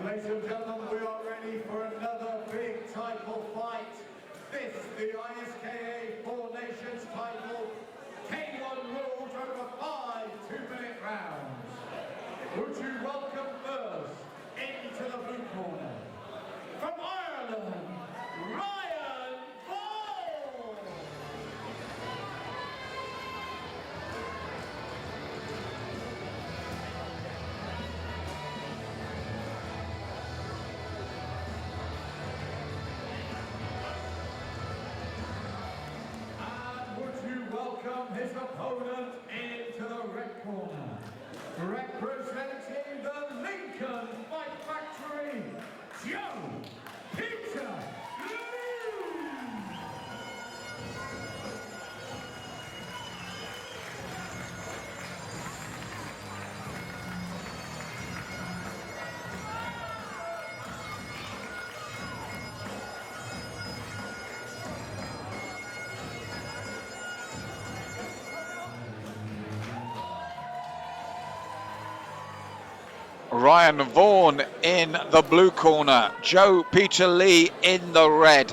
Ladies and gentlemen, we are ready for another big title fight. This, the ISKA Four Nations title, K1 rules over 5 2-minute rounds. Would you welcome first into the blue corner, from Ireland, Vaughan! Welcome his opponent into the red corner, representing the Lincoln Fight Factory, Joe Peter Lee. Ryan Vaughan in the blue corner, Joe Peter Lee in the red.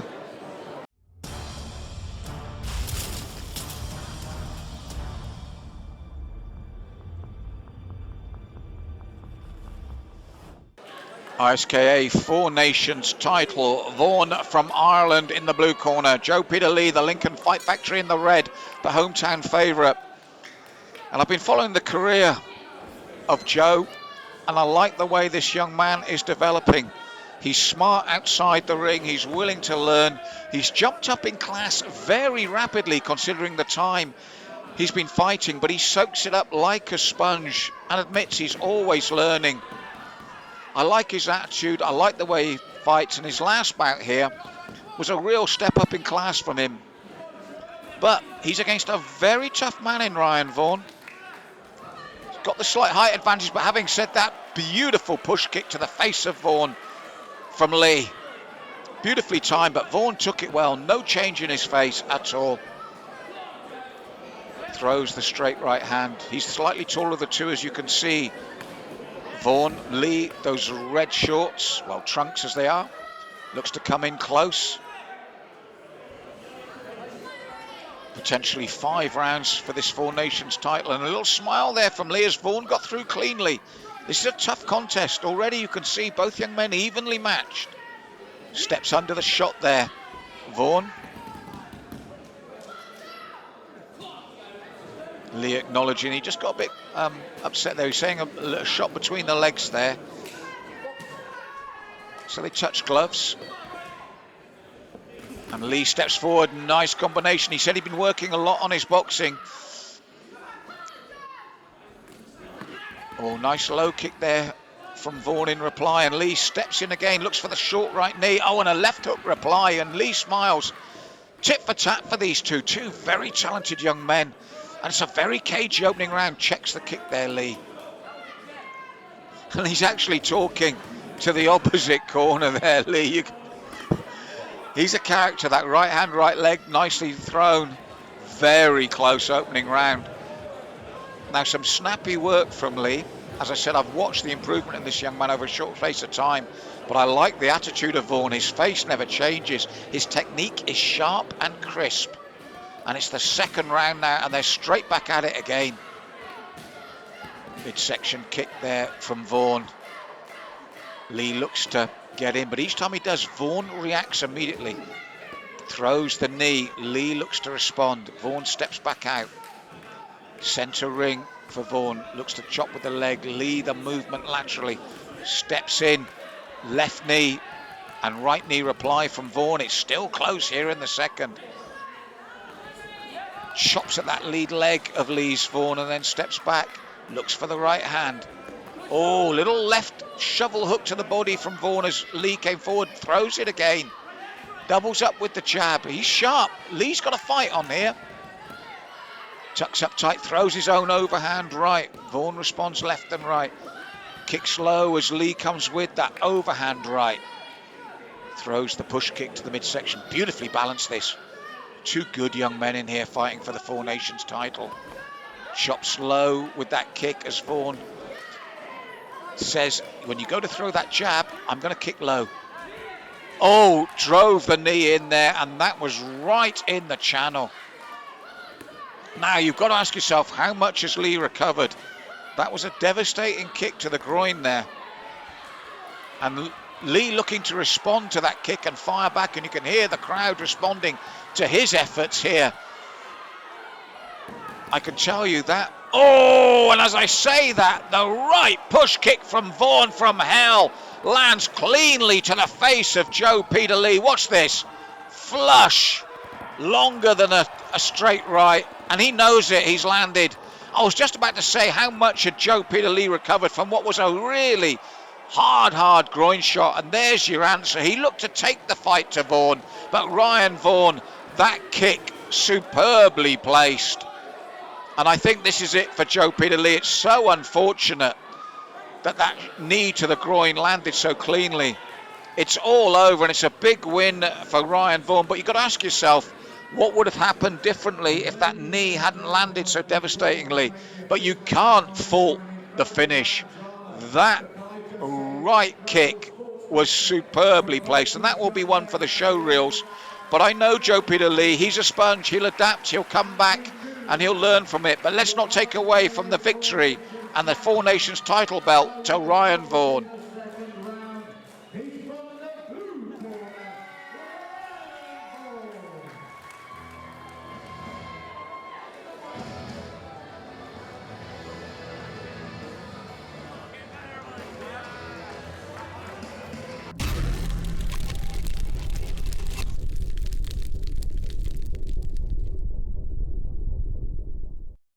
ISKA Four Nations title, Vaughan from Ireland in the blue corner, Joe Peter Lee, the Lincoln Fight Factory in the red, the hometown favourite. And I've been following the career of Joe, and I like the way this young man is developing. He's smart outside the ring, he's willing to learn, he's jumped up in class very rapidly considering the time he's been fighting, but he soaks it up like a sponge and admits he's always learning. I like his attitude, I like the way he fights, and his last bout here was a real step up in class from him. But he's against a very tough man in Ryan Vaughan. Got the slight height advantage, but having said that, beautiful push kick to the face of Vaughan from Lee. Beautifully timed, but Vaughan took it well. No change in his face at all. Throws the straight right hand. He's slightly taller of the two, as you can see. Vaughan, Lee, those red shorts, well, trunks as they are, looks to come in close. Potentially 5 rounds for this Four Nations title, and a little smile there from Lee as Vaughan got through cleanly. This is a tough contest. Already you can see both young men evenly matched. Steps under the shot there, Vaughan. Lee acknowledging he just got a bit upset there. He's saying a little shot between the legs there. So they touch gloves. And Lee steps forward, nice combination. He said he'd been working a lot on his boxing. Oh, nice low kick there from Vaughan in reply. And Lee steps in again, looks for the short right knee. Oh, and a left hook reply. And Lee smiles. Tit for tat for these two very talented young men. And it's a very cagey opening round. Checks the kick there, Lee. And he's actually talking to the opposite corner there, Lee. He's a character, that right hand, right leg, nicely thrown. Very close opening round. Now some snappy work from Lee. As I said, I've watched the improvement in this young man over a short space of time, but I like the attitude of Vaughan. His face never changes. His technique is sharp and crisp. And it's the second round now, and they're straight back at it again. Midsection kick there from Vaughan. Lee looks to get in, but each time he does, Vaughan reacts immediately. Throws the knee. Lee looks to respond. Vaughan steps back out. Centre ring for Vaughan. Looks to chop with the leg. Lee, the movement laterally. Steps in. Left knee and right knee reply from Vaughan. It's still close here in the second. Chops at that lead leg of Lee's, Vaughan, and then steps back. Looks for the right hand. Oh, little left shovel hook to the body from Vaughan as Lee came forward. Throws it again. Doubles up with the jab. He's sharp. Lee's got a fight on here. Tucks up tight. Throws his own overhand right. Vaughan responds left and right. Kicks low as Lee comes with that overhand right. Throws the push kick to the midsection. Beautifully balanced this. Two good young men in here fighting for the Four Nations title. Chops low with that kick as Vaughan says, when you go to throw that jab, I'm going to kick low. Oh, drove the knee in there, and that was right in the channel. Now, you've got to ask yourself, how much has Lee recovered? That was a devastating kick to the groin there. And Lee looking to respond to that kick and fire back, and you can hear the crowd responding to his efforts here. I can tell you that. Oh, and as I say that, the right push kick from Vaughan from hell lands cleanly to the face of Joe Peter Lee. Watch this. Flush. Longer than a straight right. And he knows it. He's landed. I was just about to say, how much had Joe Peter Lee recovered from what was a really hard groin shot? And there's your answer. He looked to take the fight to Vaughan. But Ryan Vaughan, that kick superbly placed. And I think this is it for Joe Peter Lee. It's so unfortunate that that knee to the groin landed so cleanly. It's all over, and it's a big win for Ryan Vaughan. But you've got to ask yourself, what would have happened differently if that knee hadn't landed so devastatingly? But you can't fault the finish. That right kick was superbly placed, and that will be one for the show reels. But I know Joe Peter Lee, he's a sponge. He'll adapt, he'll come back, and he'll learn from it. But let's not take away from the victory and the Four Nations title belt to Ryan Vaughan.